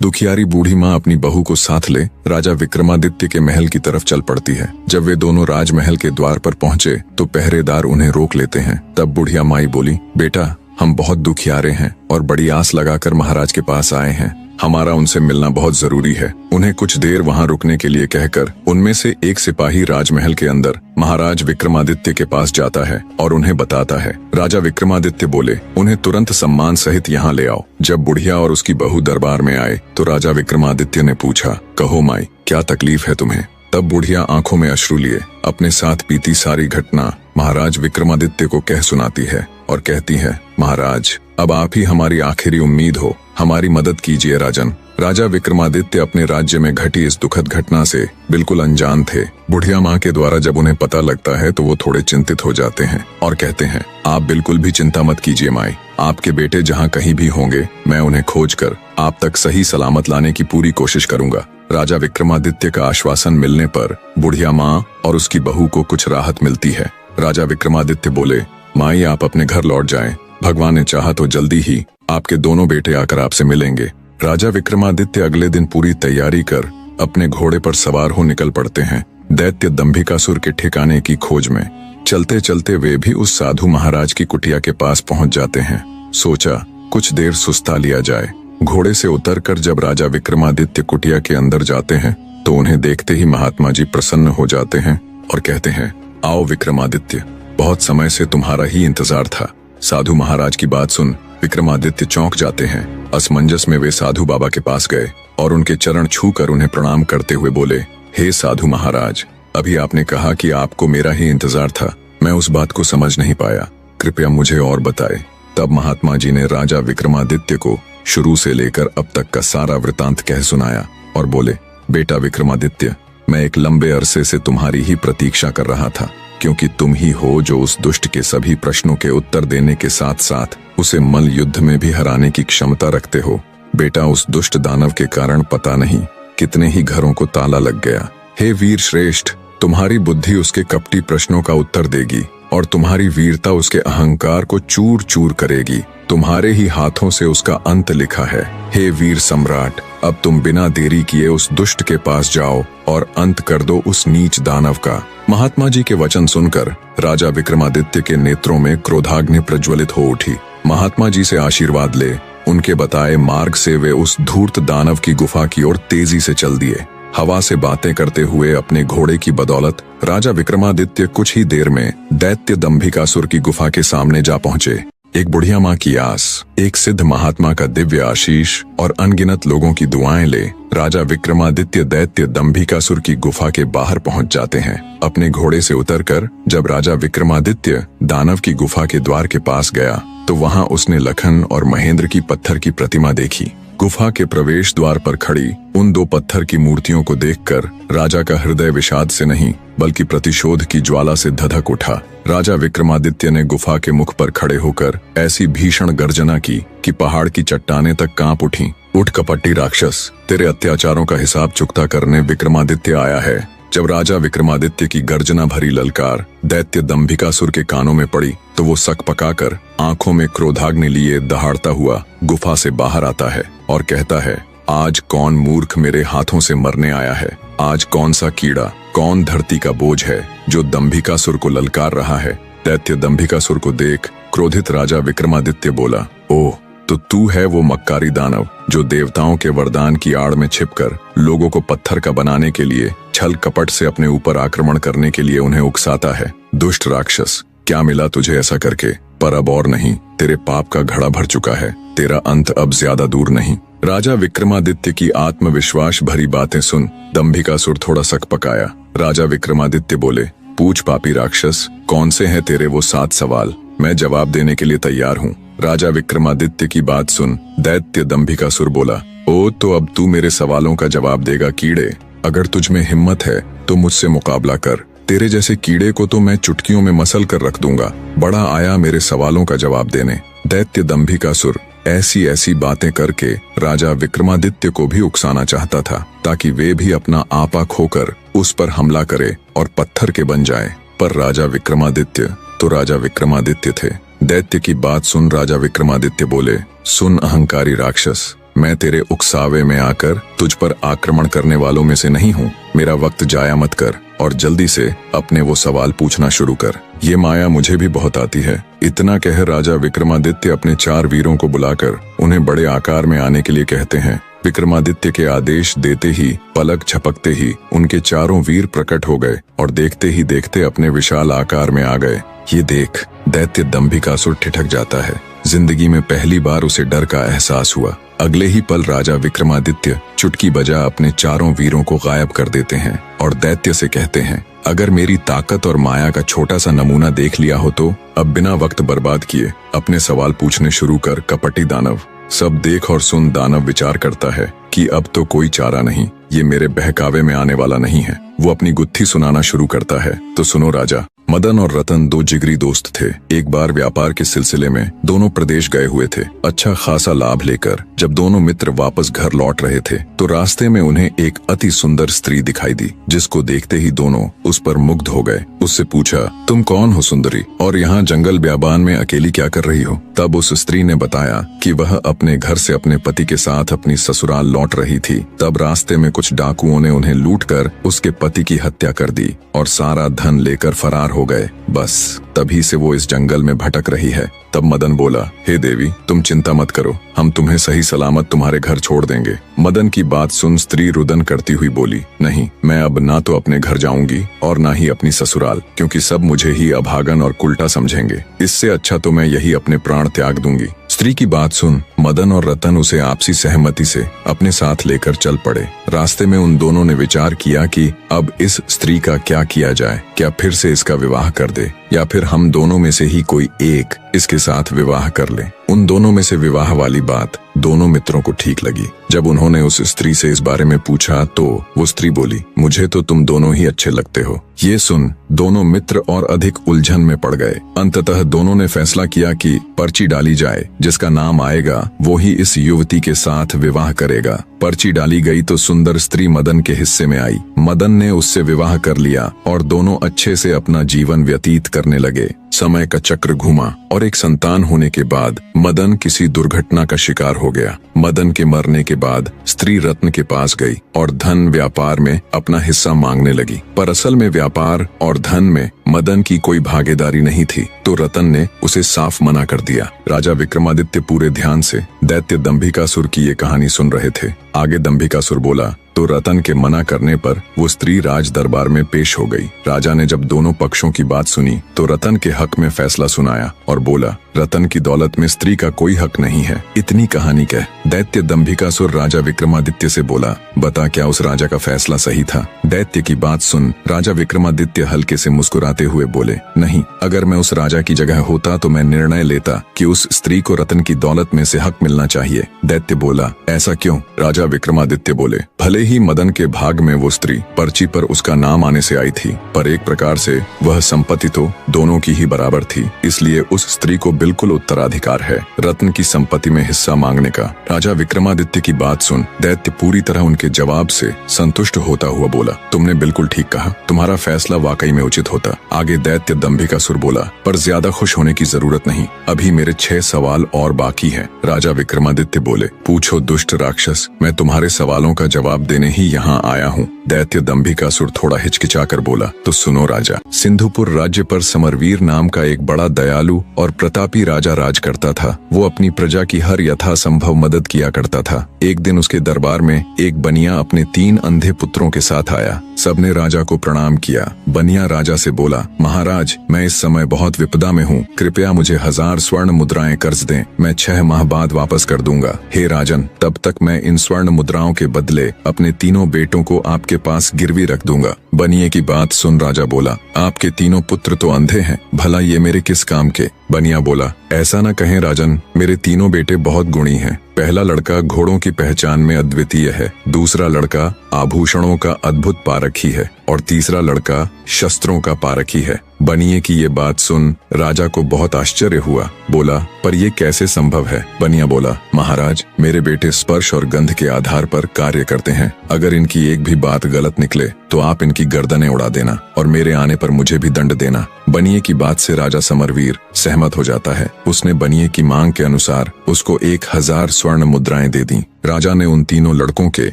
दुखियारी बूढ़ी माँ अपनी बहू को साथ ले राजा विक्रमादित्य के महल की तरफ चल पड़ती है। जब वे दोनों राजमहल के द्वार पर पहुंचे तो पहरेदार उन्हें रोक लेते हैं। तब बुढ़िया माई बोली, बेटा हम बहुत दुखियारे हैं और बड़ी आस लगाकर महाराज के पास आए हैं। हमारा उनसे मिलना बहुत जरूरी है। उन्हें कुछ देर वहां रुकने के लिए कहकर उनमें से एक सिपाही राजमहल के अंदर महाराज विक्रमादित्य के पास जाता है और उन्हें बताता है। राजा विक्रमादित्य बोले, उन्हें तुरंत सम्मान सहित यहाँ ले आओ। जब बुढ़िया और उसकी बहू दरबार में आए तो राजा विक्रमादित्य ने पूछा, कहो माई क्या तकलीफ है तुम्हें? तब बुढ़िया आंखों में अश्रु लिए अपने साथ बीती सारी घटना महाराज विक्रमादित्य को कह सुनाती है और कहती है, महाराज अब आप ही हमारी आखिरी उम्मीद हो, हमारी मदद कीजिए राजन। राजा विक्रमादित्य अपने राज्य में घटी इस दुखद घटना से बिल्कुल अनजान थे। बुढ़िया माँ के द्वारा जब उन्हें पता लगता है तो वो थोड़े चिंतित हो जाते हैं और कहते हैं, आप बिल्कुल भी चिंता मत कीजिए माई, आपके बेटे जहाँ कहीं भी होंगे मैं उन्हें खोजकर आप तक सही सलामत लाने की पूरी कोशिश करूंगा। राजा विक्रमादित्य का आश्वासन मिलने पर बुढ़िया माँ और उसकी बहू को कुछ राहत मिलती है। राजा विक्रमादित्य बोले, माई आप अपने घर लौट जाएं, भगवान ने चाहा तो जल्दी ही आपके दोनों बेटे आकर आपसे मिलेंगे। राजा विक्रमादित्य अगले दिन पूरी तैयारी कर अपने घोड़े पर सवार हो निकल पड़ते हैं दैत्य दंभिकासुर के ठिकाने की खोज में। चलते चलते वे भी उस साधु महाराज की कुटिया के पास पहुंच जाते हैं। सोचा कुछ देर सुस्ता लिया जाए। घोड़े से उतरकर जब राजा विक्रमादित्य कुटिया के अंदर जाते हैं तो उन्हें देखते ही महात्मा जी प्रसन्न हो जाते हैं और कहते हैं, आओ विक्रमादित्य, बहुत समय से तुम्हारा ही इंतजार था। साधु महाराज की बात सुन विक्रमादित्य चौंक जाते हैं। असमंजस में वे साधु बाबा के पास गए और उनके चरण छूकर उन्हें प्रणाम करते हुए बोले, हे साधु महाराज, अभी आपने कहा कि आपको मेरा ही इंतजार था, मैं उस बात को समझ नहीं पाया, कृपया मुझे और बताए। तब महात्मा जी ने राजा विक्रमादित्य को शुरू से लेकर अब तक का सारा वृतांत कह सुनाया और बोले, बेटा विक्रमादित्य, मैं एक लंबे अरसे से तुम्हारी ही प्रतीक्षा कर रहा था, क्योंकि तुम ही हो जो उस दुष्ट के सभी प्रश्नों के उत्तर देने के साथ साथ उसे मल युद्ध में भी हराने की क्षमता रखते हो। बेटा उस दुष्ट दानव के कारण पता नहीं कितने ही घरों को ताला लग गया। हे वीर श्रेष्ठ, तुम्हारी बुद्धि उसके कपटी प्रश्नों का उत्तर देगी और तुम्हारी वीरता उसके अहंकार को चूर चूर करेगी। तुम्हारे ही हाथों से उसका अंत लिखा है। हे वीर सम्राट, अब तुम बिना देरी किए उस दुष्ट के पास जाओ और अंत कर दो उस नीच दानव का। महात्मा जी के वचन सुनकर राजा विक्रमादित्य के नेत्रों में क्रोधाग्नि प्रज्वलित हो उठी। महात्मा जी से आशीर्वाद ले उनके बताए मार्ग से वे उस धूर्त दानव की गुफा की ओर तेजी से चल दिए। हवा से बातें करते हुए अपने घोड़े की बदौलत राजा विक्रमादित्य कुछ ही देर में दैत्य दंभिकासुर की गुफा के सामने जा पहुंचे। एक बुढ़िया माँ की आस, एक सिद्ध महात्मा का दिव्य आशीष और अनगिनत लोगों की दुआएं ले राजा विक्रमादित्य दैत्य दंभिकासुर की गुफा के बाहर पहुंच जाते हैं। अपने घोड़े से उतरकर जब राजा विक्रमादित्य दानव की गुफा के द्वार के पास गया तो वहां उसने लखन और महेंद्र की पत्थर की प्रतिमा देखी। गुफा के प्रवेश द्वार पर खड़ी उन दो पत्थर की मूर्तियों को देखकर राजा का हृदय विषाद से नहीं बल्कि प्रतिशोध की ज्वाला से धधक उठा। राजा विक्रमादित्य ने गुफा के मुख पर खड़े होकर ऐसी भीषण गर्जना की कि पहाड़ की चट्टानें तक कांप उठीं। उठ कपटी राक्षस, तेरे अत्याचारों का हिसाब चुकता करने विक्रमादित्य आया है। जब राजा विक्रमादित्य की गर्जना भरी ललकार दैत्य दंभिकासुर के कानों में पड़ी तो वो सक पकाकर आंखों में क्रोधाग्नि लिए दहाड़ता हुआ गुफा से बाहर आता है और कहता है, आज कौन मूर्ख मेरे हाथों से मरने आया है? आज कौन सा कीड़ा, कौन धरती का बोझ है जो दंभिकासुर को ललकार रहा है? दैत्य दंभिकासुर को देख क्रोधित राजा विक्रमादित्य बोला, ओह तो तू है वो मक्कारी दानव जो देवताओं के वरदान की आड़ में छिपकर लोगों को पत्थर का बनाने के लिए छल कपट से अपने ऊपर आक्रमण करने के लिए उन्हें उकसाता है। दुष्ट राक्षस, क्या मिला तुझे ऐसा करके? पर अब और नहीं, तेरे पाप का घड़ा भर चुका है, तेरा अंत अब ज्यादा दूर नहीं। राजा विक्रमादित्य की आत्मविश्वास भरी बातें सुन दंभिकासुर थोड़ा सक पकाया। राजा विक्रमादित्य बोले, पूछ पापी राक्षस, कौन से हैं तेरे वो 7 सवाल? मैं जवाब देने के लिए तैयार हूँ। राजा विक्रमादित्य की बात सुन दैत्य दंभिकासुर बोला, ओ तो अब तू मेरे सवालों का जवाब देगा कीड़े। अगर तुझ में हिम्मत है तो मुझसे मुकाबला कर, तेरे जैसे कीड़े को तो मैं चुटकियों में मसल कर रख दूंगा। बड़ा आया मेरे सवालों का जवाब देने। दैत्य दंभिकासुर ऐसी ऐसी बातें करके राजा विक्रमादित्य को भी उकसाना चाहता था ताकि वे भी अपना आपा खोकर उस पर हमला करे और पत्थर के बन जाए। पर राजा विक्रमादित्य तो राजा विक्रमादित्य थे। दैत्य की बात सुन राजा विक्रमादित्य बोले, सुन अहंकारी राक्षस, मैं तेरे उकसावे में आकर तुझ पर आक्रमण करने वालों में से नहीं हूँ। मेरा वक्त जाया मत कर और जल्दी से अपने वो सवाल पूछना शुरू कर। ये माया मुझे भी बहुत आती है। इतना कह राजा विक्रमादित्य अपने 4 वीरों को बुलाकर उन्हें बड़े आकार में आने के लिए कहते हैं। विक्रमादित्य के आदेश देते ही पलक झपकते ही उनके 4 वीर प्रकट हो गए और देखते ही देखते अपने विशाल आकार में आ गए। ये देख दैत्य दंभिकासुर ठिठक जाता है। जिंदगी में पहली बार उसे डर का एहसास हुआ। अगले ही पल राजा विक्रमादित्य चुटकी बजा अपने 4 वीरों को गायब कर देते हैं और दैत्य से कहते हैं, अगर मेरी ताकत और माया का छोटा सा नमूना देख लिया हो तो अब बिना वक्त बर्बाद किए अपने सवाल पूछने शुरू कर कपटी दानव। सब देख और सुन दानव विचार करता है कि अब तो कोई चारा नहीं, ये मेरे बहकावे में आने वाला नहीं है। वो अपनी गुत्थी सुनाना शुरू करता है। तो सुनो राजा, मदन और रतन 2 जिगरी दोस्त थे। एक बार व्यापार के सिलसिले में दोनों प्रदेश गए हुए थे। अच्छा खासा लाभ लेकर जब दोनों मित्र वापस घर लौट रहे थे तो रास्ते में उन्हें एक अति सुंदर स्त्री दिखाई दी, जिसको देखते ही दोनों उस पर मुग्ध हो गए। उससे पूछा, तुम कौन हो सुंदरी, और यहाँ जंगल ब्याबान में अकेली क्या कर रही हो? तब उस स्त्री ने बताया कि वह अपने घर से अपने पति के साथ अपनी ससुराल लौट रही थी। तब रास्ते में कुछ डाकुओं ने उन्हें लूटकर उसके पति की हत्या कर दी और सारा धन लेकर फरार हो गए। बस तभी से वो इस जंगल में भटक रही है। तब मदन बोला, हे देवी, तुम चिंता मत करो, हम तुम्हें सही सलामत तुम्हारे घर छोड़ देंगे। मदन की बात सुन स्त्री रुदन करती हुई बोली, नहीं, मैं अब ना तो अपने घर जाऊंगी और ना ही अपनी ससुराल, क्योंकि सब मुझे ही अभागन और कुल्टा समझेंगे। इससे अच्छा तो मैं यही अपने प्राण त्याग दूंगी। स्त्री की बात सुन मदन और रतन उसे आपसी सहमति से अपने साथ लेकर चल पड़े। रास्ते में उन दोनों ने विचार किया कि अब इस स्त्री का क्या किया जाए। क्या फिर से इसका विवाह कर दे या फिर हम दोनों में से ही कोई एक इसके साथ विवाह कर ले। उन दोनों में से विवाह वाली बात दोनों मित्रों को ठीक लगी। जब उन्होंने उस स्त्री से इस बारे में पूछा तो वो स्त्री बोली, मुझे तो तुम दोनों ही अच्छे लगते हो। ये सुन दोनों मित्र और अधिक उलझन में पड़ गए। अंततः दोनों ने फैसला किया कि पर्ची डाली जाए, जिसका नाम आएगा वो ही इस युवती के साथ विवाह करेगा। पर्ची डाली गई तो सुंदर स्त्री मदन के हिस्से में आई। मदन ने उससे विवाह कर लिया और दोनों अच्छे से अपना जीवन व्यतीत करने लगे। समय का चक्र घूमा और एक संतान होने के बाद मदन किसी दुर्घटना का शिकार हो गया। मदन के मरने के बाद स्त्री रत्न के पास गई और धन व्यापार में अपना हिस्सा मांगने लगी, पर असल में व्यापार और धन में मदन की कोई भागीदारी नहीं थी, तो रतन ने उसे साफ मना कर दिया। राजा विक्रमादित्य पूरे ध्यान से दैत्य दंभिकासुर की ये कहानी सुन रहे थे। आगे दंभिकासुर बोला तो रतन के मना करने पर वो स्त्री राज दरबार में पेश हो गई। राजा ने जब दोनों पक्षों की बात सुनी तो रतन के हक में फैसला सुनाया और बोला, रतन की दौलत में स्त्री का कोई हक नहीं है। इतनी कहानी कह दैत्य दंभिकासुर राजा विक्रमादित्य से बोला, बता क्या उस राजा का फैसला सही था? दैत्य की बात सुन राजा विक्रमादित्य हल्के से मुस्कुराते हुए बोले, नहीं, अगर मैं उस राजा की जगह होता तो मैं निर्णय लेता कि उस स्त्री को रतन की दौलत में से हक मिलना चाहिए। दैत्य बोला, ऐसा क्यों? राजा विक्रमादित्य बोले, भले ही मदन के भाग में वो स्त्री पर्ची पर उसका नाम आने से आई थी, पर एक प्रकार से वह संपत्ति तो दोनों की ही बराबर थी, इसलिए उस स्त्री को बिल्कुल उत्तराधिकार है रत्न की संपत्ति में हिस्सा मांगने का। राजा विक्रमादित्य की बात सुन दैत्य पूरी तरह उनके जवाब से संतुष्ट होता हुआ बोला, तुमने बिल्कुल ठीक कहा, तुम्हारा फैसला वाकई में उचित होता। आगे दैत्य दंभिकासुर बोला, पर ज्यादा खुश होने की जरूरत नहीं, अभी मेरे 6 सवाल और बाकी हैं। राजा विक्रमादित्य बोले, पूछो दुष्ट राक्षस, मैं तुम्हारे सवालों का जवाब देने ही यहाँ आया हूँ। दैत्य दंभिकासुर थोड़ा हिचकिचाकर बोला, तो सुनो राजा, सिंधुपुर राज्य पर समरवीर नाम का एक बड़ा दयालु और प्रतापी राजा राज करता था। वो अपनी प्रजा की हर यथासंभव मदद किया करता था। एक दिन उसके दरबार में एक बनिया अपने 3 अंधे पुत्रों के साथ आया। सबने राजा को प्रणाम किया। बनिया राजा से बोला, महाराज, मैं इस समय बहुत विपदा में हूँ, कृपया मुझे 1000 स्वर्ण मुद्राएं कर्ज दें, मैं 6 माह बाद वापस कर दूंगा। हे राजन, तब तक मैं इन स्वर्ण मुद्राओं के बदले अपने 3 बेटों को आपके पास गिरवी रख दूंगा। बनिए की बात सुन राजा बोला, आपके 3 पुत्र तो अंधे हैं, भला ये मेरे किस काम के? बनिया बोला, ऐसा न कहें राजन, मेरे 3 बेटे बहुत गुणी हैं। पहला लड़का घोड़ों की पहचान में अद्वितीय है, दूसरा लड़का आभूषणों का अद्भुत पारखी है और तीसरा लड़का शस्त्रों का पारखी है। बनिए की ये बात सुन राजा को बहुत आश्चर्य हुआ। बोला, पर ये कैसे संभव है? बनिया बोला, महाराज, मेरे बेटे स्पर्श और गंध के आधार पर कार्य करते हैं। अगर इनकी एक भी बात गलत निकले तो आप इनकी गर्दनें उड़ा देना और मेरे आने पर मुझे भी दंड देना। बनिए की बात से राजा समरवीर सहमत हो जाता है। उसने बनिए की मांग के अनुसार उसको 1000 स्वर्ण मुद्राएं दे दी। राजा ने उन तीनों लड़कों के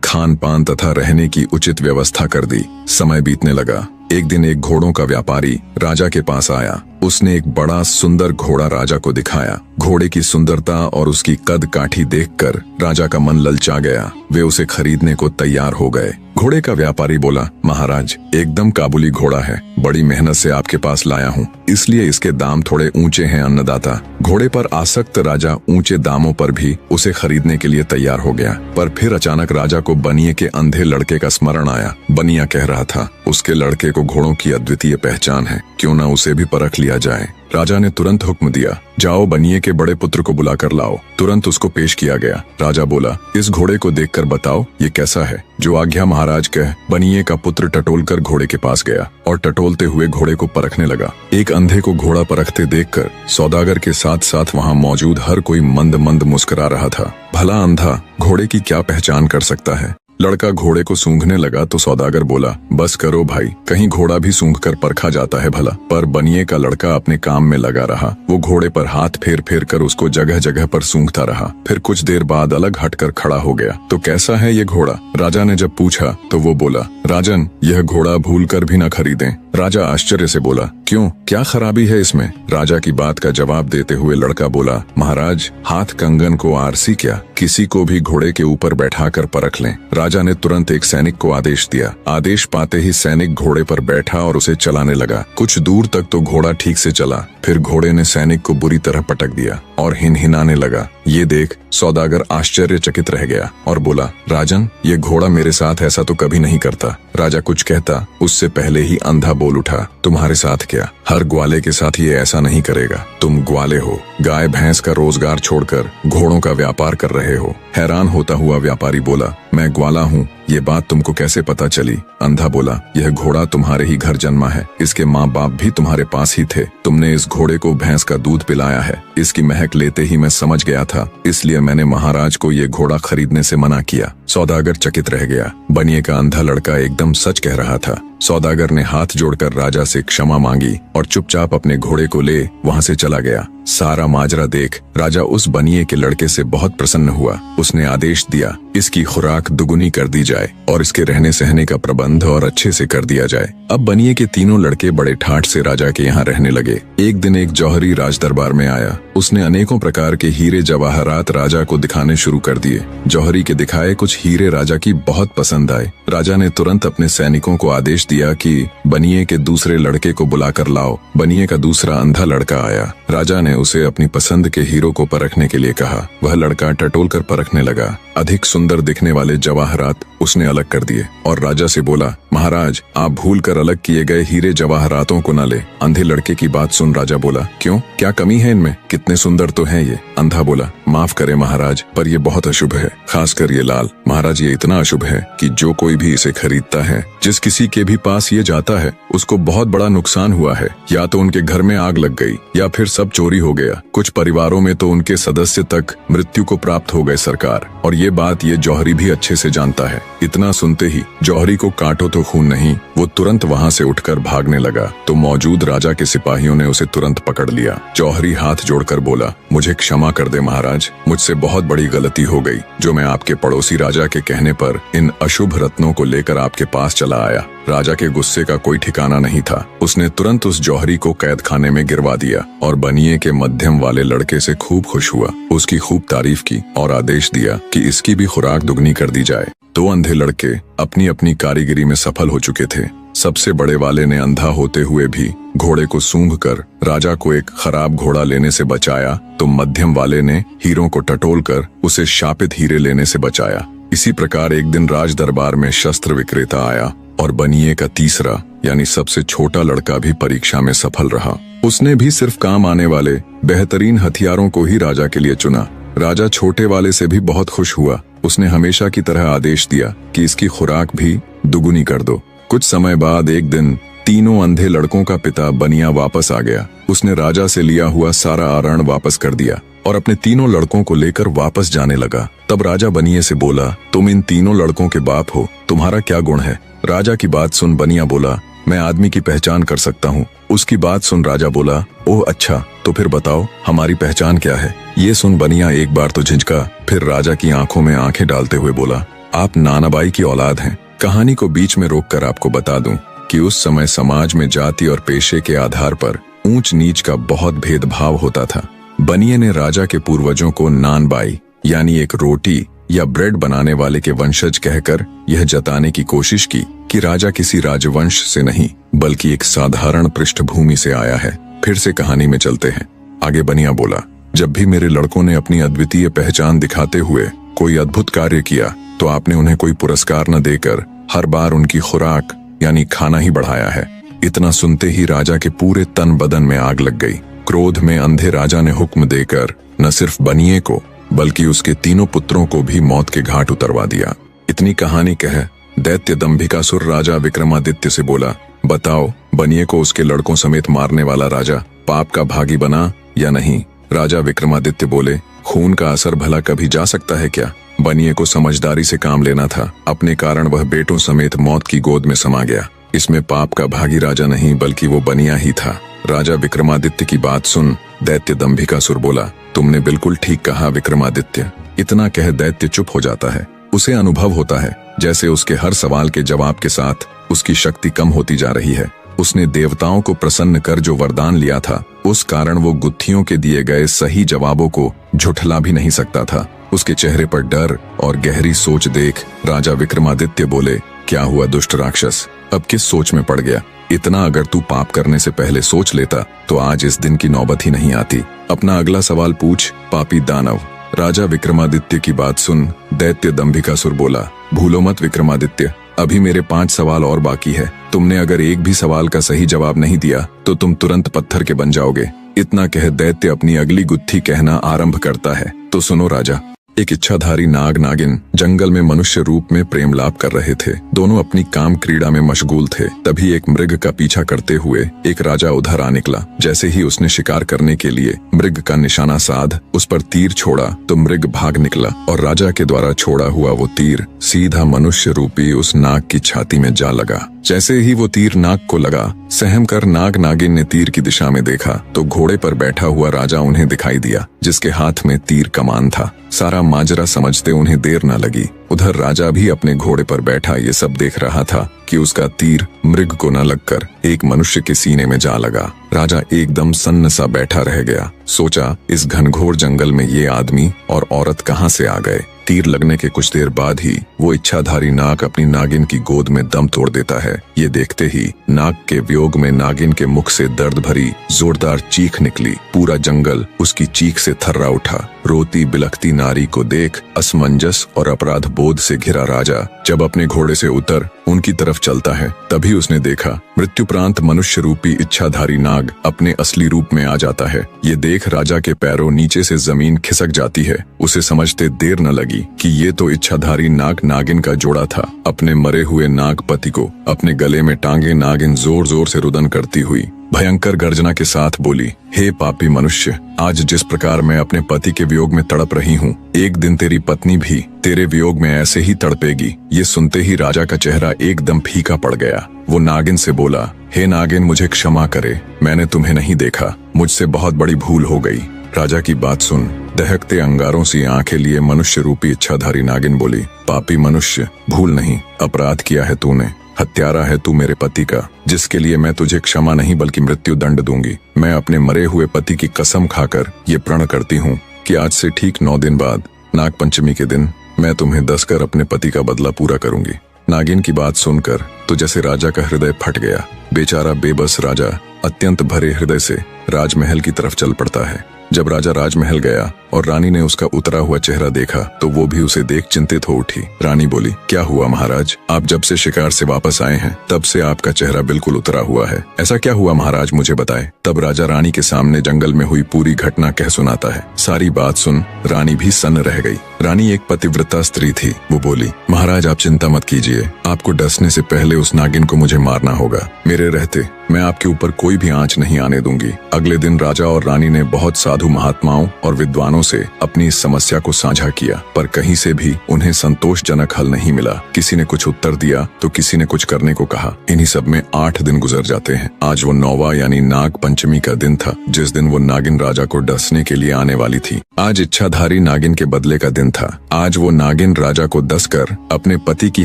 खान पान तथा रहने की उचित व्यवस्था कर दी। समय बीतने लगा। एक दिन एक घोड़ों का व्यापारी राजा के पास आया। उसने एक बड़ा सुंदर घोड़ा राजा को दिखाया। घोड़े की सुंदरता और उसकी कद काठी देखकर राजा का मन ललचा गया। वे उसे खरीदने को तैयार हो गए। घोड़े का व्यापारी बोला, महाराज, एकदम काबुली घोड़ा है, बड़ी मेहनत से आपके पास लाया हूँ, इसलिए इसके दाम थोड़े ऊंचे हैं अन्नदाता। घोड़े पर आसक्त राजा ऊंचे दामों पर भी उसे खरीदने के लिए तैयार हो गया। पर फिर अचानक राजा को बनिए के अंधे लड़के का स्मरण आया। बनिया कह रहा था, उसके लड़के को घोड़ों की अद्वितीय पहचान है, क्यों ना उसे भी परख लिया जाए। राजा ने तुरंत हुक्म दिया, जाओ बनिए के बड़े पुत्र को बुला कर लाओ। तुरंत उसको पेश किया गया। राजा बोला, इस घोड़े को देखकर बताओ ये कैसा है। जो आज्ञा महाराज कह। बनिए का पुत्र टटोलकर घोड़े के पास गया और टटोलते हुए घोड़े को परखने लगा। एक अंधे को घोड़ा परखते देखकर सौदागर के साथ साथ वहाँ मौजूद हर कोई मंद मंद मुस्कुरा रहा था। भला अंधा घोड़े की क्या पहचान कर सकता है? लड़का घोड़े को सूंघने लगा तो सौदागर बोला, बस करो भाई, कहीं घोड़ा भी सूंघकर परखा जाता है भला। पर बनिए का लड़का अपने काम में लगा रहा। वो घोड़े पर हाथ फेर फेर कर उसको जगह जगह पर सूंघता रहा। फिर कुछ देर बाद अलग हटकर खड़ा हो गया। तो कैसा है ये घोड़ा? राजा ने जब पूछा तो वो बोला, राजन, यह घोड़ा भूल कर भी न खरीदें। राजा आश्चर्य से बोला, क्यों, क्या खराबी है इसमें? राजा की बात का जवाब देते हुए लड़का बोला, महाराज, हाथ कंगन को आरसी क्या, किसी को भी घोड़े के ऊपर बैठाकर परख लें। राजा ने तुरंत एक सैनिक को आदेश दिया। आदेश पाते ही सैनिक घोड़े पर बैठा और उसे चलाने लगा। कुछ दूर तक तो घोड़ा ठीक से चला, फिर घोड़े ने सैनिक को बुरी तरह पटक दिया और हिनहिनाने लगा। ये देख सौदागर आश्चर्यचकित रह गया और बोला, राजन, ये घोड़ा मेरे साथ ऐसा तो कभी नहीं करता। राजा कुछ कहता उससे पहले ही अंधा बोल उठा, तुम्हारे साथ क्या? हर ग्वाले के साथ ये ऐसा नहीं करेगा। तुम ग्वाले हो, गाय भैंस का रोजगार छोड़कर घोड़ों का व्यापार कर रहे हो। हैरान होता हुआ व्यापारी बोला, मैं ग्वाला हूँ, ये बात तुमको कैसे पता चली? अंधा बोला, यह घोड़ा तुम्हारे ही घर जन्मा है, इसके माँ बाप भी तुम्हारे पास ही थे। तुमने इस घोड़े को भैंस का दूध पिलाया है। इसकी महक लेते ही मैं समझ गया था, इसलिए मैंने महाराज को ये घोड़ा खरीदने से मना किया। सौदागर चकित रह गया। बनिए का अंधा लड़का एकदम सच कह रहा था। सौदागर ने हाथ जोड़कर राजा से क्षमा मांगी और चुपचाप अपने घोड़े को ले वहाँ से चला गया। सारा माजरा देख राजा उस बनिए के लड़के से बहुत प्रसन्न हुआ। उसने आदेश दिया, इसकी खुराक दुगुनी कर दी जाए और इसके रहने सहने का प्रबंध और अच्छे से कर दिया जाए। अब बनिए के तीनों लड़के बड़े ठाठ से राजा के यहाँ रहने लगे। एक दिन एक जौहरी राज दरबार में आया। उसने अनेकों प्रकार के हीरे जवाहरात राजा को दिखाने शुरू कर दिए। जौहरी के दिखाए कुछ हीरे राजा की बहुत पसंद आए। राजा ने तुरंत अपने सैनिकों को आदेश दिया कि बनिए के दूसरे लड़के को बुलाकर लाओ। बनिए का दूसरा अंधा लड़का आया। राजा ने उसे अपनी पसंद के हीरो को परखने के लिए कहा। वह लड़का टटोलकर परखने लगा। अधिक सुंदर दिखने वाले जवाहरात उसने अलग कर दिए और राजा से बोला, महाराज, आप भूल कर अलग किए गए हीरे जवाहरातों को न ले। अंधे लड़के की बात सुन राजा बोला, क्यों, क्या कमी है इनमें? कितने सुंदर तो हैं ये। अंधा बोला, माफ करे महाराज, पर ये बहुत अशुभ है, खासकर ये लाल। महाराज, ये इतना अशुभ है कि जो कोई भी इसे खरीदता है, जिस किसी के भी पास ये जाता है, उसको बहुत बड़ा नुकसान हुआ है। या तो उनके घर में आग लग गई या फिर सब चोरी हो गया। कुछ परिवारों में तो उनके सदस्य तक मृत्यु को प्राप्त हो गए सरकार। और ये बात ये जौहरी भी अच्छे से जानता है। इतना सुनते ही जौहरी को काटो तो खून नहीं, वो तुरंत वहाँ से उठकर भागने लगा तो मौजूद राजा के सिपाहियों ने उसे तुरंत पकड़ लिया। जौहरी हाथ जोड़कर बोला, मुझे क्षमा कर दे महाराज, मुझसे बहुत बड़ी गलती हो गई जो मैं आपके पड़ोसी राजा के कहने पर इन अशुभ रत्नों को लेकर आपके पास चला आया। राजा के गुस्से का कोई ठिकाना नहीं था। उसने तुरंत उस जौहरी को कैद खाने में गिरवा दिया और बनिए के मध्यम वाले लड़के से खूब खुश हुआ। उसकी खूब तारीफ की और आदेश दिया कि इसकी भी खुराक दुगनी कर दी जाए। दो अंधे लड़के अपनी अपनी कारीगरी में सफल हो चुके थे। सबसे बड़े वाले ने अंधा होते हुए भी घोड़े को सूंघकर राजा को एक खराब घोड़ा लेने से बचाया, तो मध्यम वाले ने हीरों को टटोलकर उसे शापित हीरे लेने से बचाया। इसी प्रकार एक दिन राज दरबार में शस्त्र विक्रेता आया और बनिए का तीसरा यानी सबसे छोटा लड़का भी परीक्षा में सफल रहा। उसने भी सिर्फ काम आने वाले बेहतरीन हथियारों को ही राजा के लिए चुना। राजा छोटे वाले से भी बहुत खुश हुआ। उसने हमेशा की तरह आदेश दिया कि इसकी खुराक भी दुगुनी कर दो। कुछ समय बाद एक दिन तीनों अंधे लड़कों का पिता बनिया वापस आ गया। उसने राजा से लिया हुआ सारा आरण वापस कर दिया और अपने तीनों लड़कों को लेकर वापस जाने लगा। तब राजा बनिए से बोला, तुम इन तीनों लड़कों के बाप हो, तुम्हारा क्या गुण है? राजा की बात सुन बनिया बोला, मैं आदमी की पहचान कर सकता हूँ। उसकी बात सुन राजा बोला, ओह अच्छा, तो फिर बताओ हमारी पहचान क्या है? ये सुन बनिया एक बार तो झिझका, फिर राजा की आंखों में आंखें डालते हुए बोला, आप नानाबाई की औलाद हैं। कहानी को बीच में रोककर आपको बता दूं कि उस समय समाज में जाति और पेशे के आधार पर ऊंच नीच का बहुत भेदभाव होता था। बनिए ने राजा के पूर्वजों को नानबाई यानी एक रोटी या ब्रेड बनाने वाले के वंशज कहकर यह जताने की कोशिश की कि राजा किसी राजवंश से नहीं बल्कि एक साधारण पृष्ठभूमि से आया है। फिर से कहानी में चलते हैं। आगे बनिया बोला, जब भी मेरे लड़कों ने अपनी अद्वितीय पहचान दिखाते हुए कोई अद्भुत कार्य किया तो आपने उन्हें कोई पुरस्कार न देकर हर बार उनकी खुराक यानी खाना ही बढ़ाया है। इतना सुनते ही राजा के पूरे तन बदन में आग लग गई। क्रोध में अंधे राजा ने हुक्म देकर न सिर्फ बनिए को बल्कि उसके तीनों पुत्रों को भी मौत के घाट उतरवा दिया। इतनी कहानी कह दैत्य दंभिकासुर राजा विक्रमादित्य से बोला, बताओ बनिए को उसके लड़कों समेत मारने वाला राजा पाप का भागी बना या नहीं? राजा विक्रमादित्य बोले, खून का असर भला कभी जा सकता है क्या? बनिए को समझदारी से काम लेना था, अपने कारण वह बेटों समेत मौत की गोद में समा गया। इसमें पाप का भागी राजा नहीं बल्कि वो बनिया ही था। राजा विक्रमादित्य की बात सुन दैत्य दंभिकासुर बोला, तुमने बिल्कुल ठीक कहा विक्रमादित्य। इतना कह दैत्य चुप हो जाता है। उसे अनुभव होता है जैसे उसके हर सवाल के जवाब के साथ उसकी शक्ति कम होती जा रही है। उसने देवताओं को प्रसन्न कर जो वरदान लिया था उस कारण वो गुत्थियों के दिए गए सही जवाबों को झुठला भी नहीं सकता था। उसके चेहरे पर डर और गहरी सोच देख राजा विक्रमादित्य बोले, क्या हुआ दुष्ट राक्षस, अब किस सोच में पड़ गया? इतना अगर तू पाप करने से पहले सोच लेता तो आज इस दिन की नौबत ही नहीं आती। अपना अगला सवाल पूछ पापी दानव। राजा विक्रमादित्य की बात सुन दैत्य दंभिकासुर बोला, भूलो मत विक्रमादित्य, अभी मेरे 5 सवाल और बाकी है। तुमने अगर एक भी सवाल का सही जवाब नहीं दिया तो तुम तुरंत पत्थर के बन जाओगे। इतना कह दैत्य अपनी अगली गुत्थी कहना आरंभ करता है। तो सुनो राजा। एक इच्छाधारी नाग नागिन जंगल में मनुष्य रूप में प्रेम लाभ कर रहे थे। दोनों अपनी काम क्रीड़ा में मशगूल थे। तभी एक मृग का पीछा करते हुए एक राजा उधर आ निकला। जैसे ही उसने शिकार करने के लिए मृग का निशाना साध उस पर तीर छोड़ा तो मृग भाग निकला और राजा के द्वारा छोड़ा हुआ वो तीर सीधा मनुष्य रूपी उस नाग की छाती में जा लगा। जैसे ही वो तीर नाग को लगा, सहम कर नाग नागिन ने तीर की दिशा में देखा तो घोड़े पर बैठा हुआ राजा उन्हें दिखाई दिया जिसके हाथ में तीर कमान था। सारा माजरा समझते उन्हें देर न लगी। उधर राजा भी अपने घोड़े पर बैठा ये सब देख रहा था कि उसका तीर मृग को न लगकर एक मनुष्य के सीने में जा लगा। राजा एकदम सन्न सा बैठा रह गया। सोचा, इस घनघोर जंगल में ये आदमी और औरत कहाँ से आ गए? तीर लगने के कुछ देर बाद ही वो इच्छाधारी नाग अपनी नागिन की गोद में दम तोड़ देता है। ये देखते ही नाग के वियोग में नागिन के मुख से दर्द भरी जोरदार चीख निकली। पूरा जंगल उसकी चीख से थर्रा उठा। रोती बिलखती नारी को देख असमंजस और अपराध बोध से घिरा राजा जब अपने घोड़े से उतर उनकी तरफ चलता है तभी उसने देखा मृत्युप्रांत मनुष्य रूपी इच्छाधारी नाग अपने असली रूप में आ जाता है। ये देख राजा के पैरों नीचे से जमीन खिसक जाती है। उसे समझते देर न लगी कि ये तो इच्छाधारी नाग नागिन का जोड़ा था। अपने मरे हुए नाग पति को अपने गले में टांगे नागिन जोर जोर से रुदन करती हुई भयंकर गर्जना के साथ बोली, हे पापी मनुष्य, आज जिस प्रकार मैं अपने पति के वियोग में तड़प रही हूँ, एक दिन तेरी पत्नी भी तेरे वियोग में ऐसे ही तड़पेगी। ये सुनते ही राजा का चेहरा एकदम फीका पड़ गया। वो नागिन से बोला, हे नागिन, मुझे क्षमा करे, मैंने तुम्हें नहीं देखा, मुझसे बहुत बड़ी भूल हो गई। राजा की बात सुन दहकते अंगारों सी आंखें लिए मनुष्य रूपी इच्छाधारी नागिन बोली, पापी मनुष्य, भूल नहीं, अपराध किया है तूने। हत्यारा है तू मेरे पति का, जिसके लिए मैं तुझे क्षमा नहीं बल्कि मृत्यु दंड दूंगी। मैं अपने मरे हुए पति की कसम खाकर ये प्रण करती हूँ कि आज से ठीक 9 दिन बाद नाग पंचमी के दिन मैं तुम्हें दस कर अपने पति का बदला पूरा करूंगी। नागिन की बात सुनकर तो जैसे राजा का हृदय फट गया। बेचारा बेबस राजा अत्यंत भरे हृदय से राजमहल की तरफ चल पड़ता है। जब राजा राजमहल गया और रानी ने उसका उतरा हुआ चेहरा देखा तो वो भी उसे देख चिंतित हो उठी। रानी बोली, क्या हुआ महाराज? आप जब से शिकार से वापस आए हैं तब से आपका चेहरा बिल्कुल उतरा हुआ है। ऐसा क्या हुआ महाराज, मुझे बताए। तब राजा रानी के सामने जंगल में हुई पूरी घटना कह सुनाता है। सारी बात सुन रानी भी सन्न रह गई। रानी एक पतिव्रता स्त्री थी। वो बोली, महाराज आप चिंता मत कीजिए, आपको डसने से पहले उस नागिन को मुझे मारना होगा। मेरे रहते मैं आपके ऊपर कोई भी आंच नहीं आने दूंगी। अगले दिन राजा और रानी ने बहुत साधु महात्माओं और विद्वानों से अपनी इस समस्या को साझा किया, पर कहीं से भी उन्हें संतोषजनक हल नहीं मिला। किसी ने कुछ उत्तर दिया तो किसी ने कुछ करने को कहा। इन्हीं सब में 8 दिन गुजर जाते हैं। आज वो 9वां यानी नाग पंचमी का दिन था, जिस दिन वो नागिन राजा को डसने के लिए आने वाली थी। आज इच्छाधारी नागिन के बदले का दिन था। आज वो नागिन राजा को डसकर अपने पति की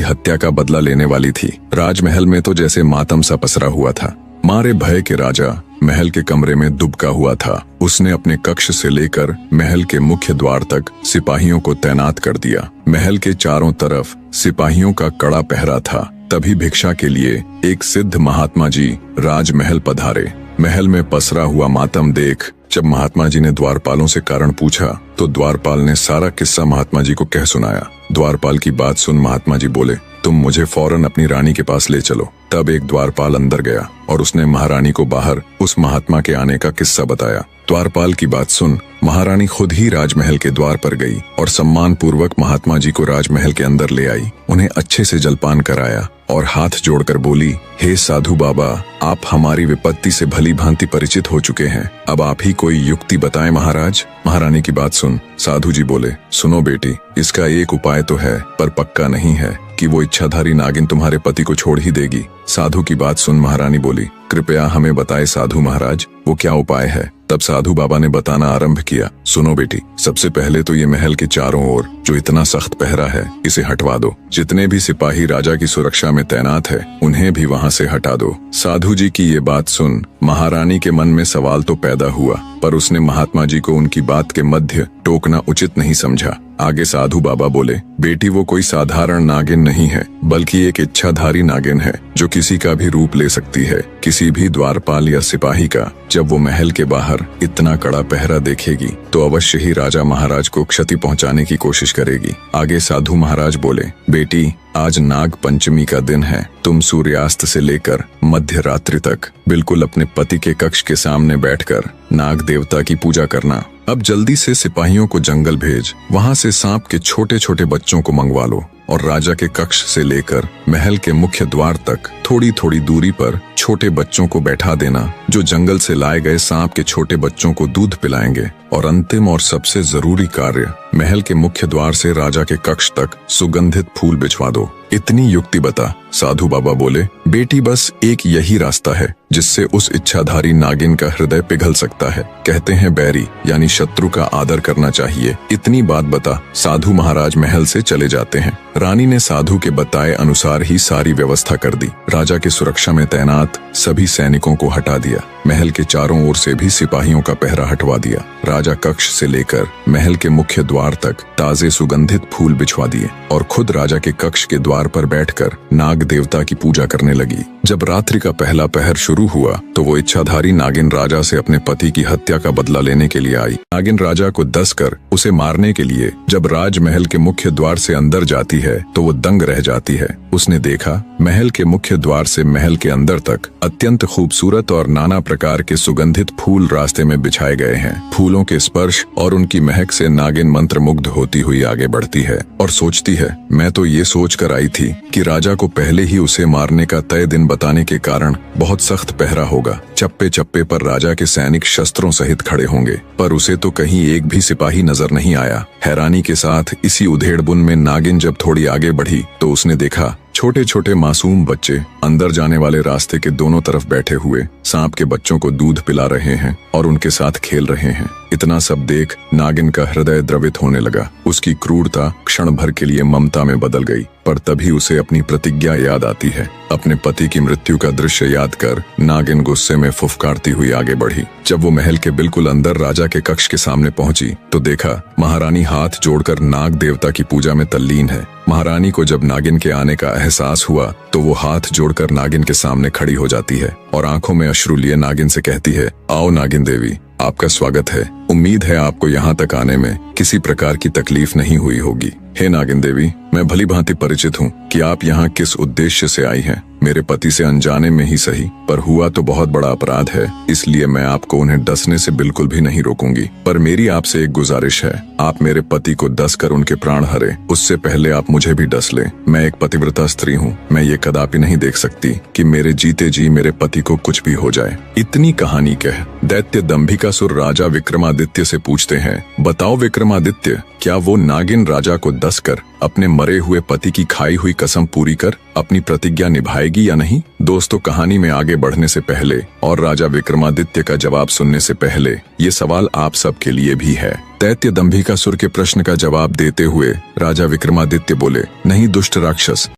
हत्या का बदला लेने वाली थी। राजमहल में तो जैसे मातम सा पसरा हुआ था। मारे भय के राजा महल के कमरे में दुबका हुआ था। उसने अपने कक्ष से लेकर महल के मुख्य द्वार तक सिपाहियों को तैनात कर दिया। महल के चारों तरफ सिपाहियों का कड़ा पहरा था। तभी भिक्षा के लिए एक सिद्ध महात्मा जी राजमहल पधारे। महल में पसरा हुआ मातम देख जब महात्मा जी ने द्वारपालों से कारण पूछा तो द्वारपाल ने सारा किस्सा महात्मा जी को कह सुनाया। द्वारपाल की बात सुन महात्मा जी बोले, तुम मुझे फौरन अपनी रानी के पास ले चलो। तब एक द्वारपाल अंदर गया और उसने महारानी को बाहर उस महात्मा के आने का किस्सा बताया। द्वारपाल की बात सुन महारानी खुद ही राजमहल के द्वार पर गई और सम्मान पूर्वक महात्मा जी को राजमहल के अंदर ले आई। उन्हें अच्छे से जलपान कराया और हाथ जोड़कर बोली, हे साधु बाबा, आप हमारी विपत्ति से भली भांति परिचित हो चुके हैं, अब आप ही कोई युक्ति बताएं महाराज। महारानी की बात सुन साधु जी बोले, सुनो बेटी, इसका एक उपाय तो है पर पक्का नहीं है कि वो इच्छाधारी नागिन तुम्हारे पति को छोड़ ही देगी। साधु की बात सुन महारानी बोली, कृपया हमें बताए साधु महाराज, वो क्या उपाय है। तब साधु बाबा ने बताना आरंभ किया। सुनो बेटी, सबसे पहले तो ये महल के चारों ओर जो इतना सख्त पहरा है इसे हटवा दो। जितने भी सिपाही राजा की सुरक्षा में तैनात है उन्हें भी वहाँ से हटा दो। साधु जी की ये बात सुन महारानी के मन में सवाल तो पैदा हुआ, पर उसने महात्मा जी को उनकी बात के मध्य टोकना उचित नहीं समझा। आगे साधु बाबा बोले, बेटी वो कोई साधारण नागिन नहीं है, बल्कि एक इच्छाधारी नागिन है जो किसी का भी रूप ले सकती है, किसी भी द्वारपाल या सिपाही का। जब वो महल के बाहर इतना कड़ा पहरा देखेगी तो अवश्य ही राजा महाराज को क्षति पहुंचाने की कोशिश करेगी। आगे साधु महाराज बोले, बेटी आज नाग पंचमी का दिन है। तुम सूर्यास्त से लेकर मध्य रात्रि तक बिल्कुल अपने पति के कक्ष के सामने बैठकर नाग देवता की पूजा करना। अब जल्दी से सिपाहियों को जंगल भेज, वहाँ से सांप के छोटे छोटे बच्चों को मंगवा लो और राजा के कक्ष से लेकर महल के मुख्य द्वार तक थोड़ी थोड़ी दूरी पर छोटे बच्चों को बैठा देना, जो जंगल से लाए गए सांप के छोटे बच्चों को दूध पिलाएंगे। और अंतिम और सबसे जरूरी कार्य, महल के मुख्य द्वार से राजा के कक्ष तक सुगंधित फूल बिछवा दो। इतनी युक्ति बता। साधु बाबा बोले, बेटी बस एक यही रास्ता है जिससे उस इच्छाधारी नागिन का हृदय पिघल सकता है। कहते हैं बैरी यानी शत्रु का आदर करना चाहिए। इतनी बात बता। साधु महाराज महल से चले जाते हैं। रानी ने साधु के बताए अनुसार ही सारी व्यवस्था कर दी। राजा की सुरक्षा में तैनात सभी सैनिकों को हटा दिया। महल के चारों ओर से भी सिपाहियों का पहरा हटवा दिया। राजा कक्ष से लेकर महल के मुख्य द्वार तक ताजे सुगंधित फूल बिछवा दिए और खुद राजा के कक्ष के द्वार पर बैठकर नाग देवता की पूजा करने लगी। जब रात्रि का पहला पहर शुरू हुआ तो वो इच्छाधारी नागिन राजा से अपने पति की हत्या का बदला लेने के लिए आई। नागिन राजा को डसकर उसे मारने के लिए जब राजमहल के मुख्य द्वार से अंदर जाती है तो वो दंग रह जाती है। उसने देखा महल के मुख्य द्वार से महल के अंदर तक अत्यंत खूबसूरत और नाना प्रकार के सुगंधित फूल रास्ते में बिछाए गए हैं। फूलों के स्पर्श और उनकी महक से नागिन मंत्रमुग्ध होती हुई आगे बढ़ती है और सोचती है, मैं तो ये सोच कर आई थी कि राजा को पहले ही उसे मारने का तय दिन बताने के कारण बहुत सख्त पहरा होगा। चप्पे चप्पे पर राजा के सैनिक शस्त्रों सहित खड़े होंगे, पर उसे तो कहीं एक भी सिपाही नजर नहीं आया। हैरानी के साथ इसी उधेड़बुन में नागिन जब थोड़ी आगे बढ़ी तो उसने देखा छोटे छोटे मासूम बच्चे अंदर जाने वाले रास्ते के दोनों तरफ बैठे हुए सांप के बच्चों को दूध पिला रहे हैं और उनके साथ खेल रहे हैं। इतना सब देख नागिन का हृदय द्रवित होने लगा। उसकी क्रूरता क्षण भर के लिए ममता में बदल गई, पर तभी उसे अपनी प्रतिज्ञा याद आती है। अपने पति की मृत्यु का दृश्य याद कर नागिन गुस्से में फुफकारती हुई आगे बढ़ी। जब वो महल के बिल्कुल अंदर राजा के कक्ष के सामने पहुंची तो देखा महारानी हाथ जोड़कर नाग देवता की पूजा में तल्लीन है। महारानी को जब नागिन के आने का एहसास हुआ तो वो हाथ जोड़कर नागिन के सामने खड़ी हो जाती है और आंखों में अश्रु लिए नागिन से कहती है, आओ नागिन देवी, आपका स्वागत है। उम्मीद है आपको यहाँ तक आने में किसी प्रकार की तकलीफ नहीं हुई होगी। हे नागिन देवी, मैं भली भांति परिचित हूँ कि आप यहाँ किस उद्देश्य से आई हैं। मेरे पति से अनजाने में ही सही, पर हुआ तो बहुत बड़ा अपराध है, इसलिए मैं आपको उन्हें डसने से बिल्कुल भी नहीं रोकूंगी। पर मेरी आपसे एक गुजारिश है, आप मेरे पति को डस कर उनके प्राण हरे, उससे पहले आप मुझे भी डस लें। मैं एक पतिव्रता स्त्री हूँ, मैं ये कदापि नहीं देख सकती कि मेरे जीते जी मेरे पति को कुछ भी हो जाए। इतनी कहानी कह दैत्य दंभिकासुर राजा विक्रमादित्य से पूछते हैं, बताओ विक्रमादित्य, क्या वो नागिन राजा को डस कर अपने मरे हुए पति की खाई हुई कसम पूरी कर अपनी प्रतिज्ञा निभाएगी या नहीं? दोस्तों, कहानी में आगे बढ़ने से पहले और राजा विक्रमादित्य का जवाब सुनने से पहले ये सवाल आप सब के लिए भी है। दैत्य दंभिकासुर के प्रश्न का जवाब देते हुए राजा विक्रमादित्य बोले, नहीं दुष्ट राक्षस,